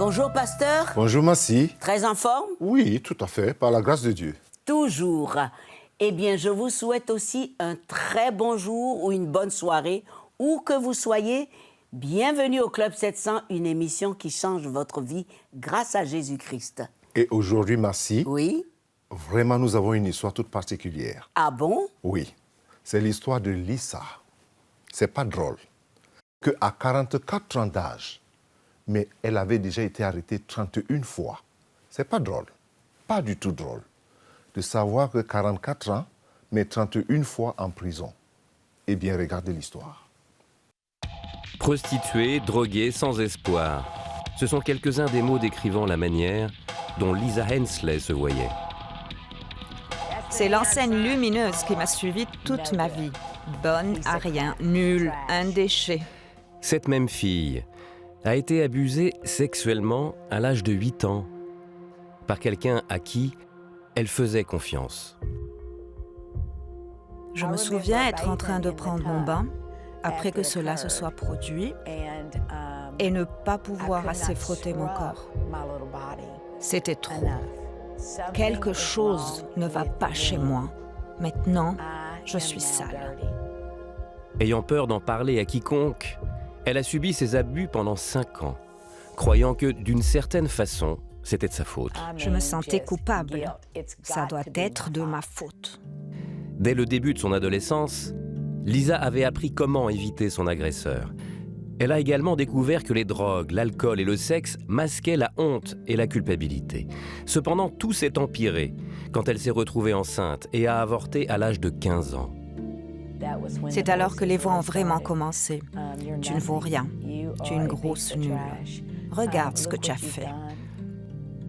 Bonjour, pasteur. Bonjour, Massi. Très en forme? Oui, tout à fait, par la grâce de Dieu. Toujours. Eh bien, je vous souhaite aussi un très bon jour ou une bonne soirée, où que vous soyez. Bienvenue au Club 700, une émission qui change votre vie grâce à Jésus-Christ. Et aujourd'hui, Massi, Oui? vraiment, nous avons une histoire toute particulière. Ah bon? Oui, c'est l'histoire de Lisa. C'est pas drôle. Qu'à 44 ans d'âge, mais elle avait déjà été arrêtée 31 fois. C'est pas drôle, pas du tout drôle, de savoir que 44 ans, mais 31 fois en prison. Eh bien, regardez l'histoire. Prostituée, droguée, sans espoir. Ce sont quelques-uns des mots décrivant la manière dont Lisa Hensley se voyait. C'est l'enseigne lumineuse qui m'a suivie toute ma vie. Bonne à rien, nulle, un déchet. Cette même fille a été abusée sexuellement à l'âge de 8 ans par quelqu'un à qui elle faisait confiance. Je me souviens être en train de prendre mon bain après que cela se soit produit et ne pas pouvoir assez frotter mon corps. C'était trop. Quelque chose ne va pas chez moi. Maintenant, je suis sale. Ayant peur d'en parler à quiconque, elle a subi ces abus pendant 5 ans, croyant que, d'une certaine façon, c'était de sa faute. Je me sentais coupable. Ça doit être de ma faute. Dès le début de son adolescence, Lisa avait appris comment éviter son agresseur. Elle a également découvert que les drogues, l'alcool et le sexe masquaient la honte et la culpabilité. Cependant, tout s'est empiré quand elle s'est retrouvée enceinte et a avorté à l'âge de 15 ans. C'est alors que les voix ont vraiment commencé. Tu ne vaux rien. Tu es une grosse nulle. Regarde ce que tu as fait.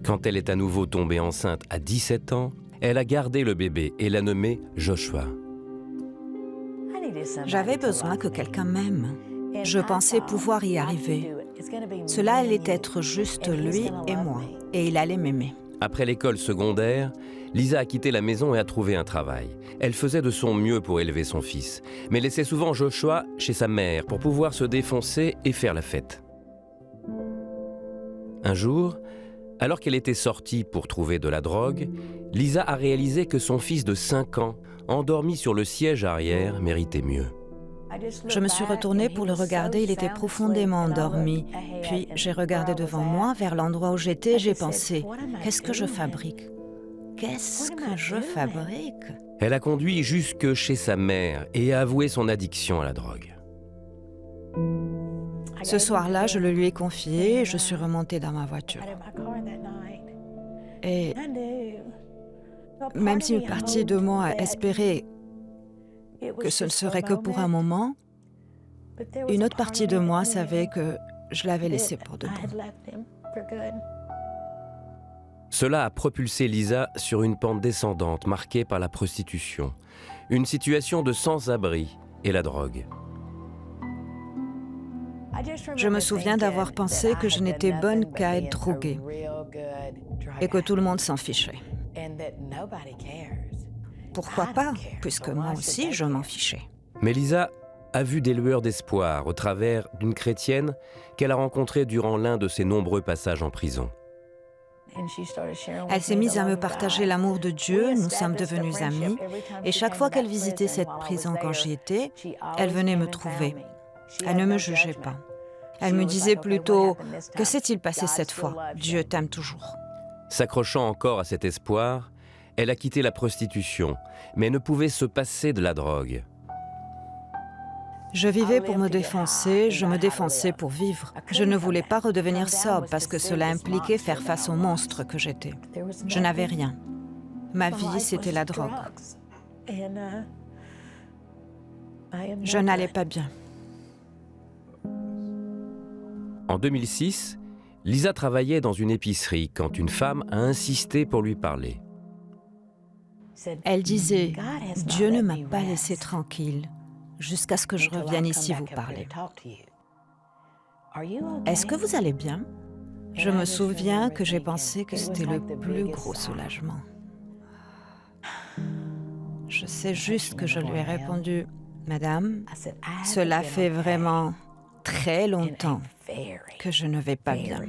Quand elle est à nouveau tombée enceinte à 17 ans, elle a gardé le bébé et l'a nommé Joshua. J'avais besoin que quelqu'un m'aime. Je pensais pouvoir y arriver. Cela allait être juste lui et moi, et il allait m'aimer. Après l'école secondaire, Lisa a quitté la maison et a trouvé un travail. Elle faisait de son mieux pour élever son fils, mais laissait souvent Joshua chez sa mère pour pouvoir se défoncer et faire la fête. Un jour, alors qu'elle était sortie pour trouver de la drogue, Lisa a réalisé que son fils de 5 ans, endormi sur le siège arrière, méritait mieux. Je me suis retournée pour le regarder, il était profondément endormi. Puis j'ai regardé devant moi, vers l'endroit où j'étais, j'ai pensé, qu'est-ce que je fabrique? Qu'est-ce que je fabrique? Elle a conduit jusque chez sa mère et a avoué son addiction à la drogue. Ce soir-là, je le lui ai confié et je suis remontée dans ma voiture. Et même si une partie de moi a espéré que ce ne serait que pour un moment, une autre partie de moi savait que je l'avais laissé pour de bon. Cela a propulsé Lisa sur une pente descendante marquée par la prostitution, une situation de sans-abri et la drogue. Je me souviens d'avoir pensé que je n'étais bonne qu'à être droguée et que tout le monde s'en fichait. Pourquoi pas, puisque moi aussi je m'en fichais. Mais Lisa a vu des lueurs d'espoir au travers d'une chrétienne qu'elle a rencontrée durant l'un de ses nombreux passages en prison. Elle s'est mise à me partager l'amour de Dieu, nous sommes devenus amis, et chaque fois qu'elle visitait cette prison quand j'y étais, elle venait me trouver. Elle ne me jugeait pas. Elle me disait plutôt « Que s'est-il passé cette fois? Dieu t'aime toujours. » S'accrochant encore à cet espoir, elle a quitté la prostitution, mais ne pouvait se passer de la drogue. Je vivais pour me défoncer, je me défonçais pour vivre. Je ne voulais pas redevenir sobre parce que cela impliquait faire face au monstre que j'étais. Je n'avais rien. Ma vie, c'était la drogue. Je n'allais pas bien. En 2006, Lisa travaillait dans une épicerie quand une femme a insisté pour lui parler. Elle disait « Dieu ne m'a pas laissé tranquille jusqu'à ce que je revienne ici vous parler. Est-ce que vous allez bien ?» Je me souviens que j'ai pensé que c'était le plus gros soulagement. Je sais juste que je lui ai répondu « Madame, cela fait vraiment très longtemps que je ne vais pas bien. »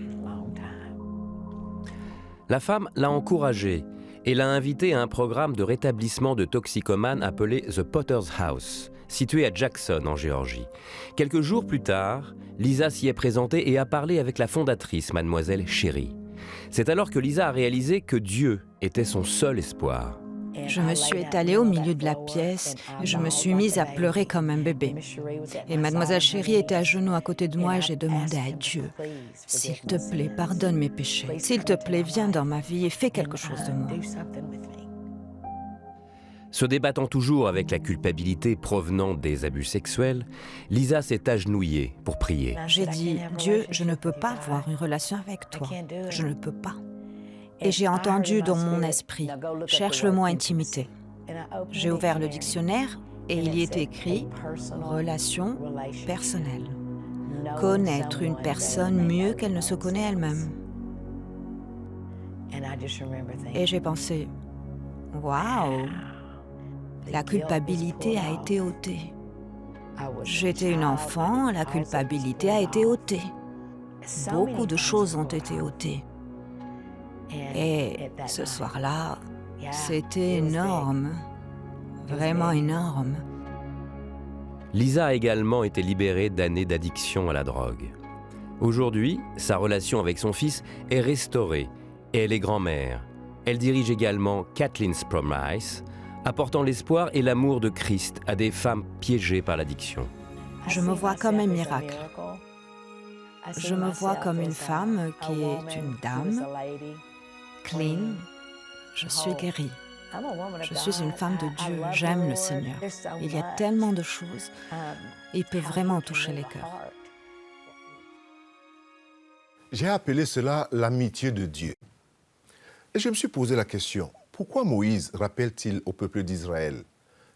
La femme l'a encouragé et l'a invité à un programme de rétablissement de toxicomanes appelé The Potter's House, situé à Jackson, en Géorgie. Quelques jours plus tard, Lisa s'y est présentée et a parlé avec la fondatrice, mademoiselle Sherry. C'est alors que Lisa a réalisé que Dieu était son seul espoir. Je me suis étalée au milieu de la pièce et je me suis mise à pleurer comme un bébé. Et mademoiselle Sherry était à genoux à côté de moi et j'ai demandé à Dieu, « S'il te plaît, pardonne mes péchés. S'il te plaît, viens dans ma vie et fais quelque chose de moi. » Se débattant toujours avec la culpabilité provenant des abus sexuels, Lisa s'est agenouillée pour prier. J'ai dit, « Dieu, je ne peux pas avoir une relation avec toi. Je ne peux pas. » Et j'ai entendu dans mon esprit, « Cherche le mot intimité. » J'ai ouvert le dictionnaire et il y est écrit « relation personnelle ». Connaître une personne mieux qu'elle ne se connaît elle-même. Et j'ai pensé, « Waouh, la culpabilité a été ôtée. J'étais une enfant, la culpabilité a été ôtée. Beaucoup de choses ont été ôtées. Et ce soir-là, c'était énorme, vraiment énorme. Lisa a également été libérée d'années d'addiction à la drogue. Aujourd'hui, sa relation avec son fils est restaurée et elle est grand-mère. Elle dirige également Kathleen's Promise, apportant l'espoir et l'amour de Christ à des femmes piégées par l'addiction. Je me vois comme un miracle. Je me vois comme une femme qui est une dame, clean. Je suis guérie. Je suis une femme de Dieu. J'aime le Seigneur. Il y a tellement de choses. Il peut vraiment toucher les cœurs. J'ai appelé cela l'amitié de Dieu. Et je me suis posé la question, pourquoi Moïse rappelle-t-il au peuple d'Israël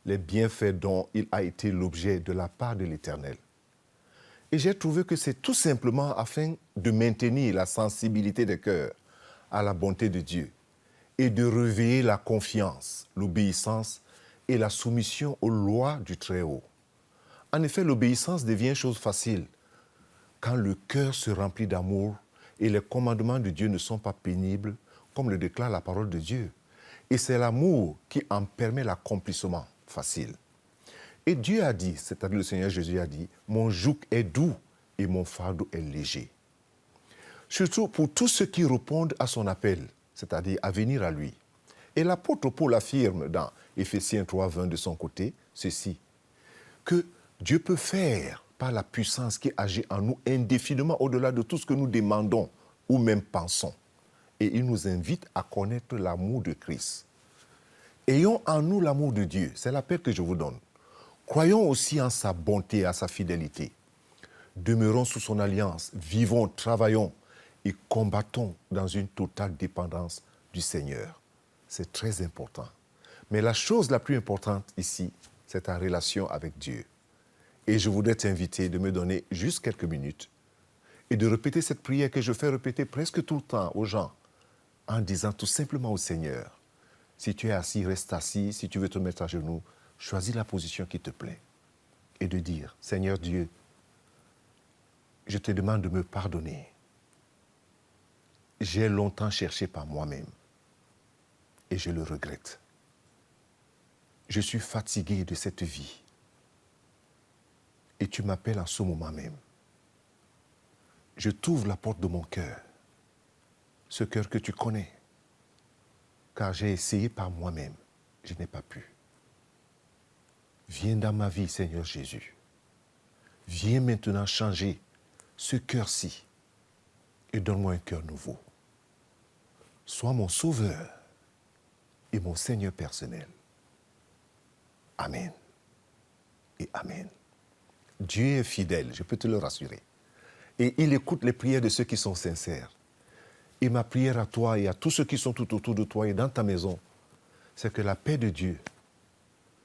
les bienfaits dont il a été l'objet de la part de l'Éternel? Et j'ai trouvé que c'est tout simplement afin de maintenir la sensibilité des cœurs à la bonté de Dieu et de réveiller la confiance, l'obéissance et la soumission aux lois du Très-Haut. En effet, l'obéissance devient chose facile quand le cœur se remplit d'amour et les commandements de Dieu ne sont pas pénibles, comme le déclare la parole de Dieu. Et c'est l'amour qui en permet l'accomplissement facile. Et Dieu a dit, c'est-à-dire le Seigneur Jésus a dit, « Mon joug est doux et mon fardeau est léger. » Surtout pour tous ceux qui répondent à son appel, c'est-à-dire à venir à lui. Et l'apôtre Paul affirme dans Éphésiens 3, 20 de son côté, ceci, que Dieu peut faire par la puissance qui agit en nous indéfiniment au-delà de tout ce que nous demandons ou même pensons. Et il nous invite à connaître l'amour de Christ. Ayons en nous l'amour de Dieu, c'est l'appel que je vous donne. Croyons aussi en sa bonté et à sa fidélité. Demeurons sous son alliance, vivons, travaillons et combattons dans une totale dépendance du Seigneur. C'est très important. Mais la chose la plus importante ici, c'est ta relation avec Dieu. Et je voudrais t'inviter de me donner juste quelques minutes et de répéter cette prière que je fais répéter presque tout le temps aux gens en disant tout simplement au Seigneur, si tu es assis, reste assis. Si tu veux te mettre à genoux, choisis la position qui te plaît. Et de dire, Seigneur Dieu, je te demande de me pardonner. J'ai longtemps cherché par moi-même et je le regrette. Je suis fatigué de cette vie et tu m'appelles en ce moment même. Je t'ouvre la porte de mon cœur, ce cœur que tu connais, car j'ai essayé par moi-même, je n'ai pas pu. Viens dans ma vie, Seigneur Jésus. Viens maintenant changer ce cœur-ci et donne-moi un cœur nouveau. Sois mon sauveur et mon Seigneur personnel. Amen et Amen. Dieu est fidèle, je peux te le rassurer. Et il écoute les prières de ceux qui sont sincères. Et ma prière à toi et à tous ceux qui sont tout autour de toi et dans ta maison, c'est que la paix de Dieu,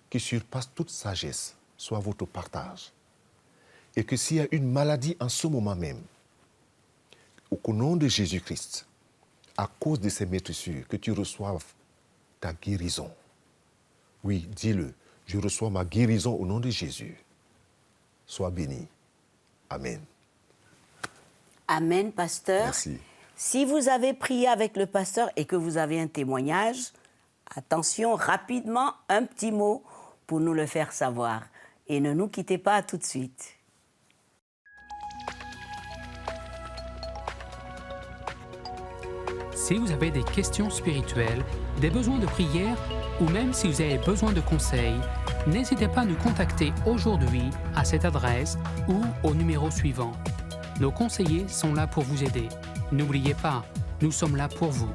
qui surpasse toute sagesse, soit votre partage. Et que s'il y a une maladie en ce moment même, au nom de Jésus-Christ, à cause de ces maîtressures, que tu reçoives ta guérison. Oui, dis-le, je reçois ma guérison au nom de Jésus. Sois béni. Amen. Amen, pasteur. Merci. Si vous avez prié avec le pasteur et que vous avez un témoignage, attention, rapidement, un petit mot pour nous le faire savoir. Et ne nous quittez pas tout de suite. Si vous avez des questions spirituelles, des besoins de prière ou même si vous avez besoin de conseils, n'hésitez pas à nous contacter aujourd'hui à cette adresse ou au numéro suivant. Nos conseillers sont là pour vous aider. N'oubliez pas, nous sommes là pour vous.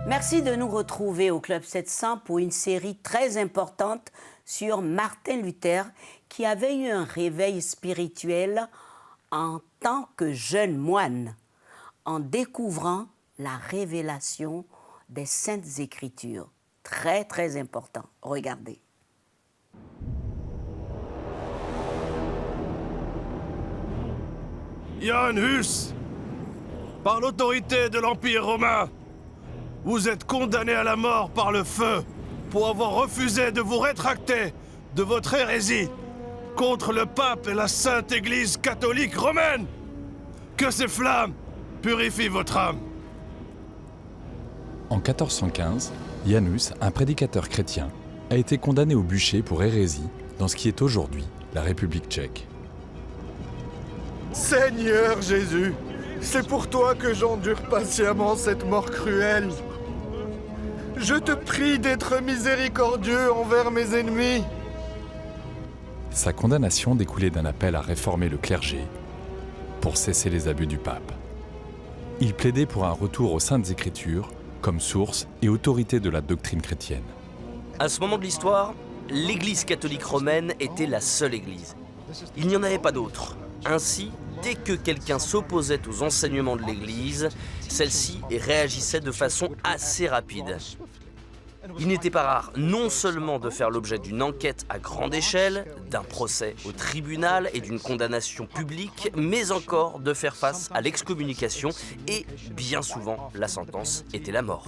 Merci de nous retrouver au Club 700 pour une série très importante sur Martin Luther qui avait eu un réveil spirituel en tant que jeune moine en découvrant la révélation des Saintes Écritures. Très, très important. Regardez. Jan Hus, par l'autorité de l'Empire romain, vous êtes condamné à la mort par le feu pour avoir refusé de vous rétracter de votre hérésie contre le pape et la Sainte Église catholique romaine. Que ces flammes purifient votre âme. En 1415, Janus, un prédicateur chrétien, a été condamné au bûcher pour hérésie dans ce qui est aujourd'hui la République tchèque. Seigneur Jésus, c'est pour toi que j'endure patiemment cette mort cruelle. Je te prie d'être miséricordieux envers mes ennemis. Sa condamnation découlait d'un appel à réformer le clergé pour cesser les abus du pape. Il plaidait pour un retour aux Saintes Écritures comme source et autorité de la doctrine chrétienne. À ce moment de l'histoire, l'Église catholique romaine était la seule Église. Il n'y en avait pas d'autre. Ainsi, dès que quelqu'un s'opposait aux enseignements de l'Église, celle-ci réagissait de façon assez rapide. Il n'était pas rare non seulement de faire l'objet d'une enquête à grande échelle, d'un procès au tribunal et d'une condamnation publique, mais encore de faire face à l'excommunication et, bien souvent, la sentence était la mort.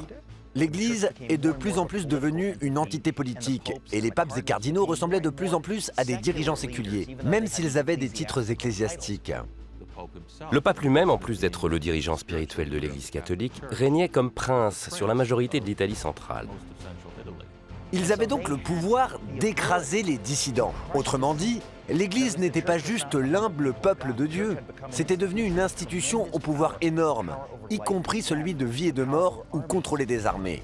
L'Église est de plus en plus devenue une entité politique et les papes et cardinaux ressemblaient de plus en plus à des dirigeants séculiers, même s'ils avaient des titres ecclésiastiques. Le pape lui-même, en plus d'être le dirigeant spirituel de l'Église catholique, régnait comme prince sur la majorité de l'Italie centrale. Ils avaient donc le pouvoir d'écraser les dissidents. Autrement dit, l'Église n'était pas juste l'humble peuple de Dieu, c'était devenu une institution au pouvoir énorme, y compris celui de vie et de mort ou contrôler des armées.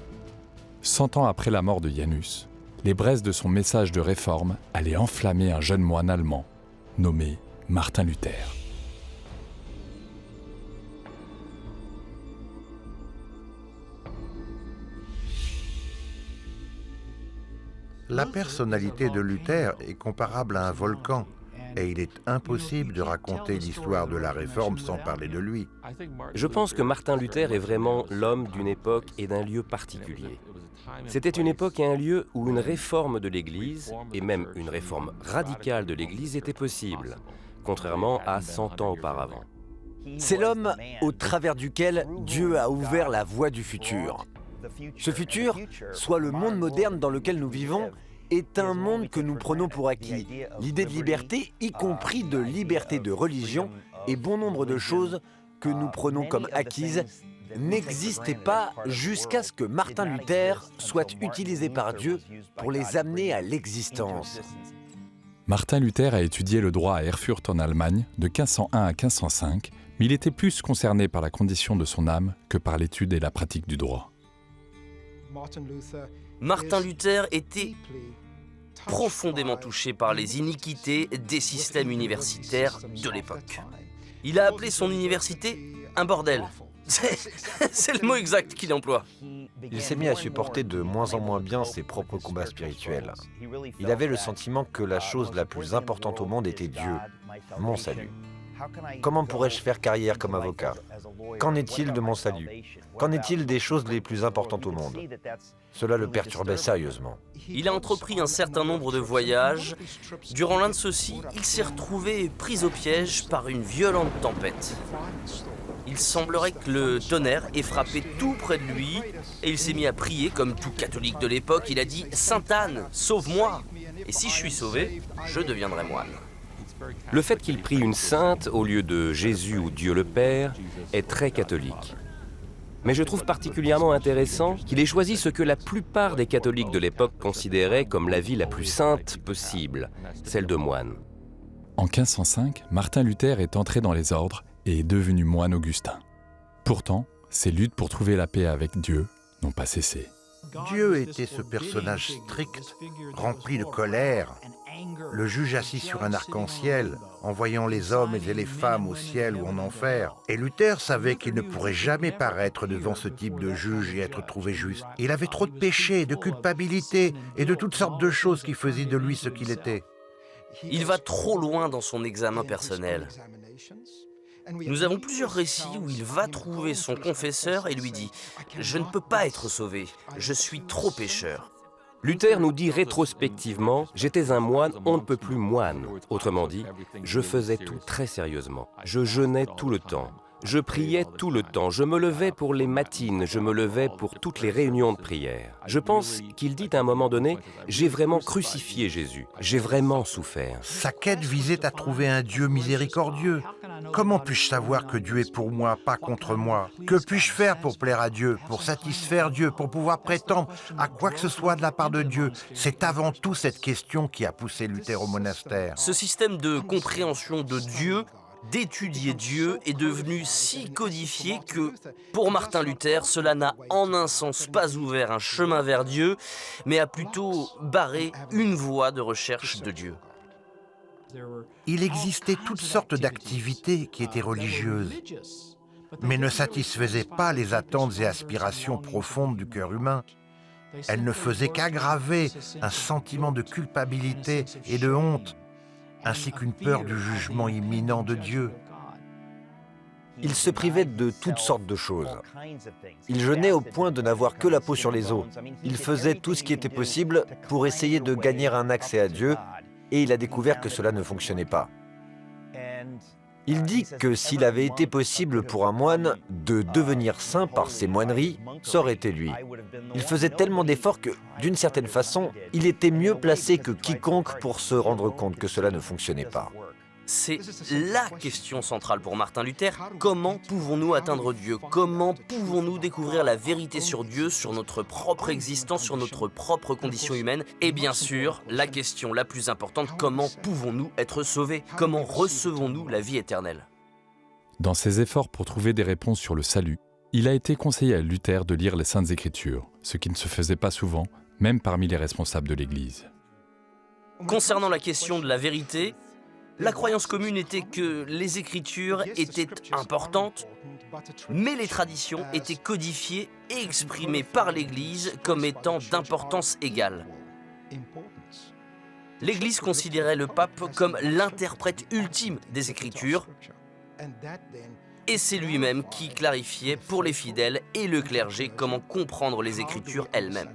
100 ans après la mort de Janus, les braises de son message de réforme allaient enflammer un jeune moine allemand nommé Martin Luther. La personnalité de Luther est comparable à un volcan, et il est impossible de raconter l'histoire de la Réforme sans parler de lui. Je pense que Martin Luther est vraiment l'homme d'une époque et d'un lieu particulier. C'était une époque et un lieu où une réforme de l'Église, et même une réforme radicale de l'Église, était possible, contrairement à 100 ans auparavant. C'est l'homme au travers duquel Dieu a ouvert la voie du futur. Ce futur, soit le monde moderne dans lequel nous vivons, est un monde que nous prenons pour acquis. L'idée de liberté, y compris de liberté de religion, et bon nombre de choses que nous prenons comme acquises, n'existaient pas jusqu'à ce que Martin Luther soit utilisé par Dieu pour les amener à l'existence. Martin Luther a étudié le droit à Erfurt en Allemagne de 1501 à 1505, mais il était plus concerné par la condition de son âme que par l'étude et la pratique du droit. Martin Luther était profondément touché par les iniquités des systèmes universitaires de l'époque. Il a appelé son université un bordel. C'est le mot exact qu'il emploie. Il s'est mis à supporter de moins en moins bien ses propres combats spirituels. Il avait le sentiment que la chose la plus importante au monde était Dieu, mon salut. Comment pourrais-je faire carrière comme avocat? Qu'en est-il de mon salut? Qu'en est-il des choses les plus importantes au monde? Cela le perturbait sérieusement. Il a entrepris un certain nombre de voyages. Durant l'un de ceux-ci, il s'est retrouvé pris au piège par une violente tempête. Il semblerait que le tonnerre ait frappé tout près de lui et il s'est mis à prier comme tout catholique de l'époque. Il a dit « Sainte Anne, sauve-moi ! Et si je suis sauvé, je deviendrai moine. » Le fait qu'il prie une sainte au lieu de Jésus ou Dieu le Père est très catholique. Mais je trouve particulièrement intéressant qu'il ait choisi ce que la plupart des catholiques de l'époque considéraient comme la vie la plus sainte possible, celle de moine. En 1505, Martin Luther est entré dans les ordres et est devenu moine augustin. Pourtant, ses luttes pour trouver la paix avec Dieu n'ont pas cessé. Dieu était ce personnage strict, rempli de colère, le juge assis sur un arc-en-ciel, envoyant les hommes et les femmes au ciel ou en enfer. Et Luther savait qu'il ne pourrait jamais paraître devant ce type de juge et être trouvé juste. Il avait trop de péchés, de culpabilité et de toutes sortes de choses qui faisaient de lui ce qu'il était. Il va trop loin dans son examen personnel. Nous avons plusieurs récits où il va trouver son confesseur et lui dit « Je ne peux pas être sauvé, je suis trop pécheur. » Luther nous dit rétrospectivement « J'étais un moine, on ne peut plus moine ». Autrement dit, je faisais tout très sérieusement. Je jeûnais tout le temps. Je priais tout le temps. Je me levais pour les matines. Je me levais pour toutes les réunions de prière. Je pense qu'il dit à un moment donné « J'ai vraiment crucifié Jésus. J'ai vraiment souffert. » Sa quête visait à trouver un Dieu miséricordieux. Comment puis-je savoir que Dieu est pour moi, pas contre moi? Que puis-je faire pour plaire à Dieu, pour satisfaire Dieu, pour pouvoir prétendre à quoi que ce soit de la part de Dieu? C'est avant tout cette question qui a poussé Luther au monastère. Ce système de compréhension de Dieu, d'étudier Dieu, est devenu si codifié que, pour Martin Luther, cela n'a en un sens pas ouvert un chemin vers Dieu, mais a plutôt barré une voie de recherche de Dieu. Il existait toutes sortes d'activités qui étaient religieuses, mais ne satisfaisaient pas les attentes et aspirations profondes du cœur humain. Elles ne faisaient qu'aggraver un sentiment de culpabilité et de honte, ainsi qu'une peur du jugement imminent de Dieu. Il se privait de toutes sortes de choses. Il jeûnait au point de n'avoir que la peau sur les os. Il faisait tout ce qui était possible pour essayer de gagner un accès à Dieu, et il a découvert que cela ne fonctionnait pas. Il dit que s'il avait été possible pour un moine de devenir saint par ses moineries, ça aurait été lui. Il faisait tellement d'efforts que, d'une certaine façon, il était mieux placé que quiconque pour se rendre compte que cela ne fonctionnait pas. C'est la question centrale pour Martin Luther. Comment pouvons-nous atteindre Dieu? Comment pouvons-nous découvrir la vérité sur Dieu, sur notre propre existence, sur notre propre condition humaine? Et bien sûr, la question la plus importante, comment pouvons-nous être sauvés? Comment recevons-nous la vie éternelle? Dans ses efforts pour trouver des réponses sur le salut, il a été conseillé à Luther de lire les Saintes Écritures, ce qui ne se faisait pas souvent, même parmi les responsables de l'Église. Concernant la question de la vérité, la croyance commune était que les Écritures étaient importantes, mais les traditions étaient codifiées et exprimées par l'Église comme étant d'importance égale. L'Église considérait le pape comme l'interprète ultime des Écritures, et c'est lui-même qui clarifiait pour les fidèles et le clergé comment comprendre les Écritures elles-mêmes.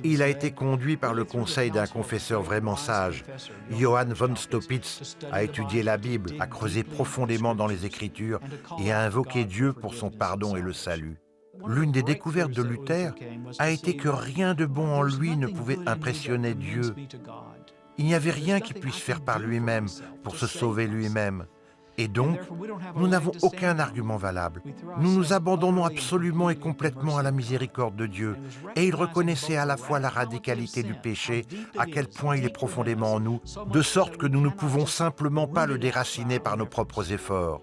Il a été conduit par le conseil d'un confesseur vraiment sage. Johann von Stoppitz a étudié la Bible, a creusé profondément dans les Écritures et a invoqué Dieu pour son pardon et le salut. L'une des découvertes de Luther a été que rien de bon en lui ne pouvait impressionner Dieu. Il n'y avait rien qui puisse faire par lui-même pour se sauver lui-même. Et donc, nous n'avons aucun argument valable. Nous nous abandonnons absolument et complètement à la miséricorde de Dieu. Et il reconnaissait à la fois la radicalité du péché, à quel point il est profondément en nous, de sorte que nous ne pouvons simplement pas le déraciner par nos propres efforts,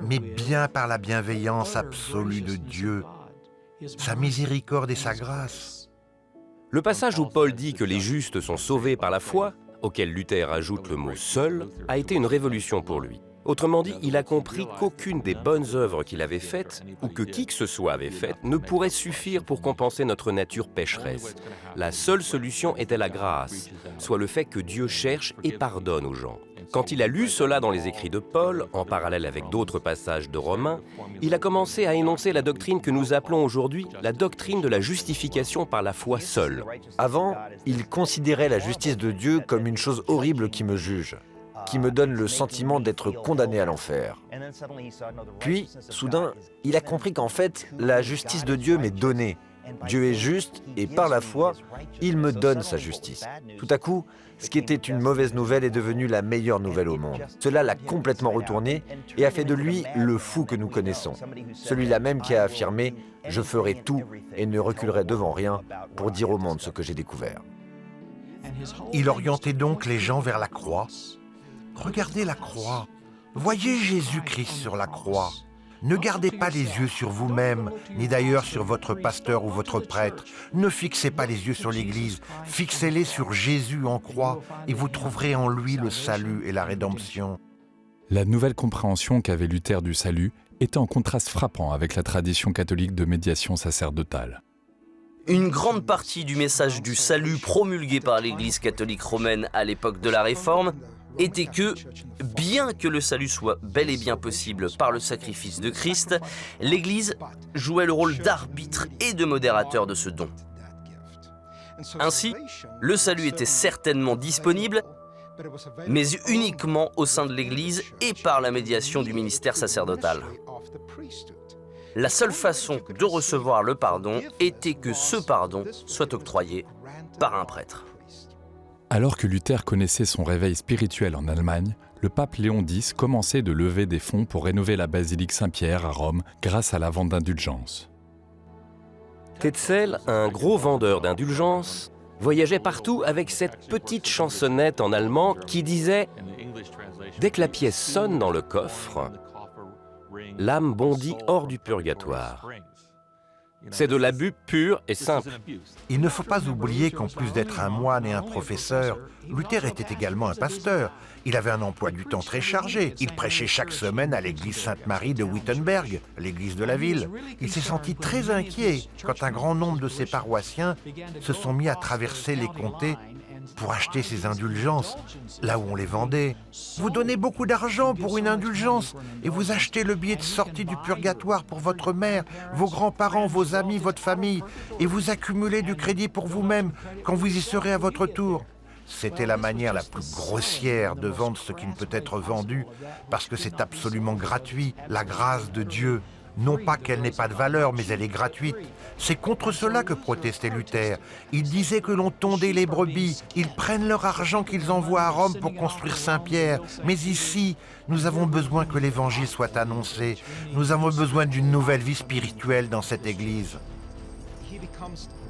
mais bien par la bienveillance absolue de Dieu, sa miséricorde et sa grâce. Le passage où Paul dit que les justes sont sauvés par la foi, auquel Luther ajoute le mot « seul », a été une révolution pour lui. Autrement dit, il a compris qu'aucune des bonnes œuvres qu'il avait faites, ou que qui que ce soit avait faites, ne pourrait suffire pour compenser notre nature pécheresse. La seule solution était la grâce, soit le fait que Dieu cherche et pardonne aux gens. Quand il a lu cela dans les écrits de Paul, en parallèle avec d'autres passages de Romains, il a commencé à énoncer la doctrine que nous appelons aujourd'hui la doctrine de la justification par la foi seule. Avant, il considérait la justice de Dieu comme une chose horrible qui me juge. qui me donne le sentiment d'être condamné à l'enfer. Puis, soudain, il a compris qu'en fait, la justice de Dieu m'est donnée. Dieu est juste et par la foi, il me donne sa justice. Tout à coup, ce qui était une mauvaise nouvelle est devenu la meilleure nouvelle au monde. Cela l'a complètement retourné et a fait de lui le fou que nous connaissons. Celui-là même qui a affirmé « Je ferai tout et ne reculerai devant rien pour dire au monde ce que j'ai découvert ». Il orientait donc les gens vers la croix. Regardez la croix. Voyez Jésus-Christ sur la croix. Ne gardez pas les yeux sur vous-même, ni d'ailleurs sur votre pasteur ou votre prêtre. Ne fixez pas les yeux sur l'Église, fixez-les sur Jésus en croix, et vous trouverez en lui le salut et la rédemption. La nouvelle compréhension qu'avait Luther du salut était en contraste frappant avec la tradition catholique de médiation sacerdotale. Une grande partie du message du salut promulgué par l'Église catholique romaine à l'époque de la Réforme était que, bien que le salut soit bel et bien possible par le sacrifice de Christ, l'Église jouait le rôle d'arbitre et de modérateur de ce don. Ainsi, le salut était certainement disponible, mais uniquement au sein de l'Église et par la médiation du ministère sacerdotal. La seule façon de recevoir le pardon était que ce pardon soit octroyé par un prêtre. Alors que Luther connaissait son réveil spirituel en Allemagne, le pape Léon X commençait de lever des fonds pour rénover la basilique Saint-Pierre à Rome grâce à la vente d'indulgences. Tetzel, un gros vendeur d'indulgences, voyageait partout avec cette petite chansonnette en allemand qui disait « Dès que la pièce sonne dans le coffre, l'âme bondit hors du purgatoire. » C'est de l'abus pur et simple. Il ne faut pas oublier qu'en plus d'être un moine et un professeur, Luther était également un pasteur. Il avait un emploi du temps très chargé. Il prêchait chaque semaine à l'église Sainte-Marie de Wittenberg, l'église de la ville. Il s'est senti très inquiet quand un grand nombre de ses paroissiens se sont mis à traverser les comtés pour acheter ces indulgences, là où on les vendait. Vous donnez beaucoup d'argent pour une indulgence et vous achetez le billet de sortie du purgatoire pour votre mère, vos grands-parents, vos amis, votre famille, et vous accumulez du crédit pour vous-même quand vous y serez à votre tour. C'était la manière la plus grossière de vendre ce qui ne peut être vendu parce que c'est absolument gratuit, la grâce de Dieu. Non pas qu'elle n'ait pas de valeur, mais elle est gratuite. C'est contre cela que protestait Luther. Il disait que l'on tondait les brebis. Ils prennent leur argent qu'ils envoient à Rome pour construire Saint-Pierre. Mais ici, nous avons besoin que l'Évangile soit annoncé. Nous avons besoin d'une nouvelle vie spirituelle dans cette Église.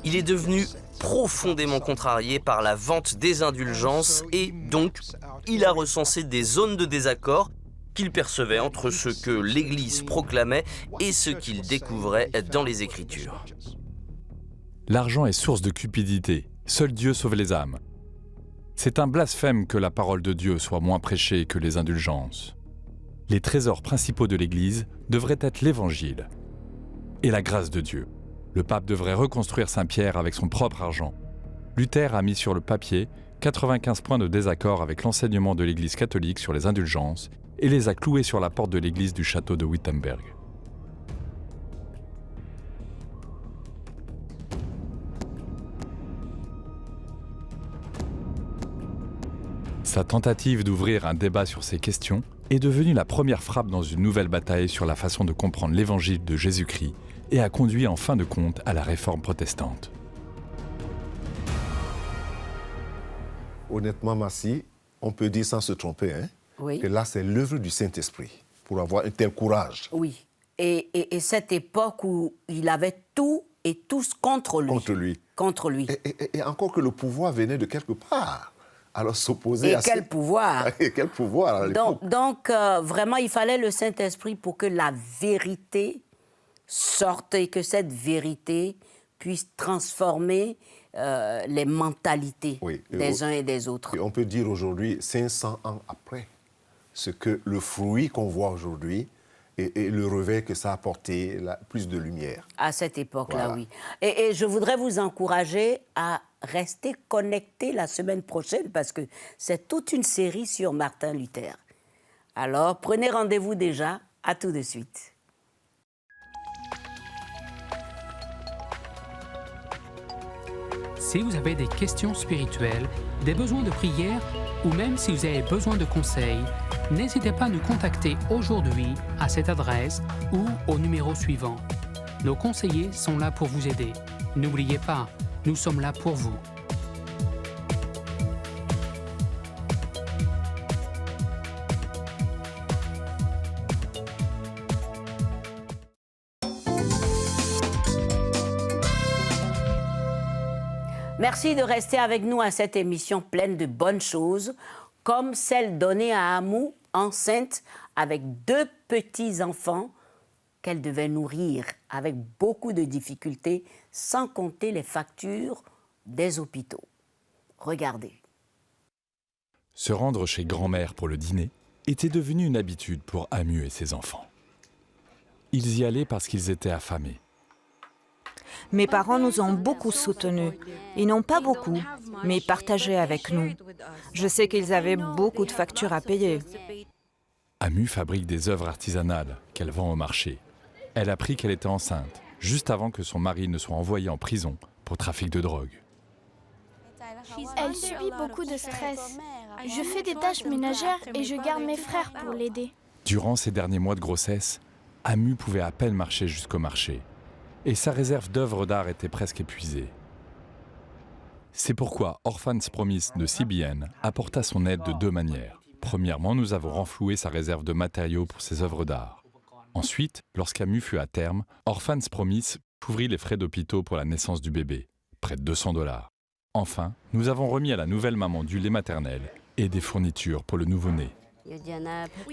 Il est devenu profondément contrarié par la vente des indulgences et donc il a recensé des zones de désaccord qu'il percevait entre ce que l'Église proclamait et ce qu'il découvrait dans les Écritures. L'argent est source de cupidité. Seul Dieu sauve les âmes. C'est un blasphème que la parole de Dieu soit moins prêchée que les indulgences. Les trésors principaux de l'Église devraient être l'Évangile et la grâce de Dieu. Le pape devrait reconstruire Saint-Pierre avec son propre argent. Luther a mis sur le papier 95 points de désaccord avec l'enseignement de l'Église catholique sur les indulgences et les a cloués sur la porte de l'église du château de Wittenberg. Sa tentative d'ouvrir un débat sur ces questions est devenue la première frappe dans une nouvelle bataille sur la façon de comprendre l'évangile de Jésus-Christ et a conduit en fin de compte à la réforme protestante. Honnêtement, Massi, on peut dire sans se tromper, que là, c'est l'œuvre du Saint-Esprit pour avoir un tel courage. Oui. Et cette époque où il avait tout et tous contre lui. Contre lui. Contre lui. Et encore que le pouvoir venait de quelque part. Alors s'opposer à... Quel pouvoir. Et quel pouvoir à l'époque. Donc vraiment, il fallait le Saint-Esprit pour que la vérité sorte et que cette vérité puisse transformer les mentalités des uns et des autres. Et on peut dire aujourd'hui, 500 ans après, ce que le fruit qu'on voit aujourd'hui et le réveil que ça a apporté, plus de lumière. À cette époque-là, oui. Et je voudrais vous encourager à rester connectés la semaine prochaine parce que c'est toute une série sur Martin Luther. Alors, prenez rendez-vous déjà. À tout de suite. Si vous avez des questions spirituelles, des besoins de prière ou même si vous avez besoin de conseils, n'hésitez pas à nous contacter aujourd'hui à cette adresse ou au numéro suivant. Nos conseillers sont là pour vous aider. N'oubliez pas, nous sommes là pour vous. Merci de rester avec nous à cette émission pleine de bonnes choses, comme celle donnée à Amou, enceinte, avec 2 petits-enfants qu'elle devait nourrir avec beaucoup de difficultés, sans compter les factures des hôpitaux. Regardez. Se rendre chez grand-mère pour le dîner était devenu une habitude pour Amu et ses enfants. Ils y allaient parce qu'ils étaient affamés. Mes parents nous ont beaucoup soutenus. Ils n'ont pas beaucoup, mais ils partageaient avec nous. Je sais qu'ils avaient beaucoup de factures à payer. Amu fabrique des œuvres artisanales qu'elle vend au marché. Elle apprit qu'elle était enceinte, juste avant que son mari ne soit envoyé en prison pour trafic de drogue. Elle subit beaucoup de stress. Je fais des tâches ménagères et je garde mes frères pour l'aider. Durant ces derniers mois de grossesse, Amu pouvait à peine marcher jusqu'au marché. Et sa réserve d'œuvres d'art était presque épuisée. C'est pourquoi Orphans Promise de CBN apporta son aide de 2 manières. Premièrement, nous avons renfloué sa réserve de matériaux pour ses œuvres d'art. Ensuite, lorsqu'Amu fut à terme, Orphans Promise couvrit les frais d'hôpitaux pour la naissance du bébé, près de $200. Enfin, nous avons remis à la nouvelle maman du lait maternel et des fournitures pour le nouveau-né.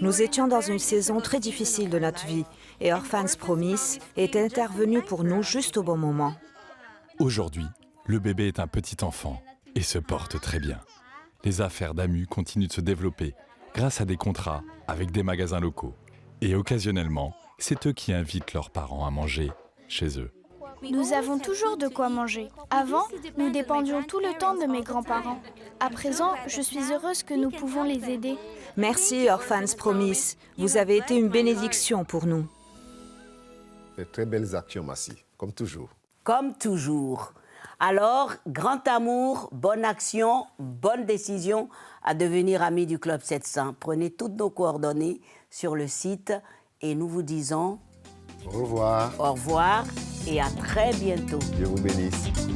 Nous étions dans une saison très difficile de notre vie et Orphans Promise est intervenu pour nous juste au bon moment. Aujourd'hui, le bébé est un petit enfant et se porte très bien. Les affaires d'Amu continuent de se développer grâce à des contrats avec des magasins locaux. Et occasionnellement, c'est eux qui invitent leurs parents à manger chez eux. Nous avons toujours de quoi manger. Avant, nous dépendions tout le temps de mes grands-parents. À présent, je suis heureuse que nous pouvons les aider. Merci Orphans Promise. Vous avez été une bénédiction pour nous. De très belles actions, Massi, comme toujours. Comme toujours. Alors, grand amour, bonne action, bonne décision à devenir ami du Club 700. Prenez toutes nos coordonnées sur le site et nous vous disons Au revoir. au revoir et à très bientôt. Dieu vous bénisse.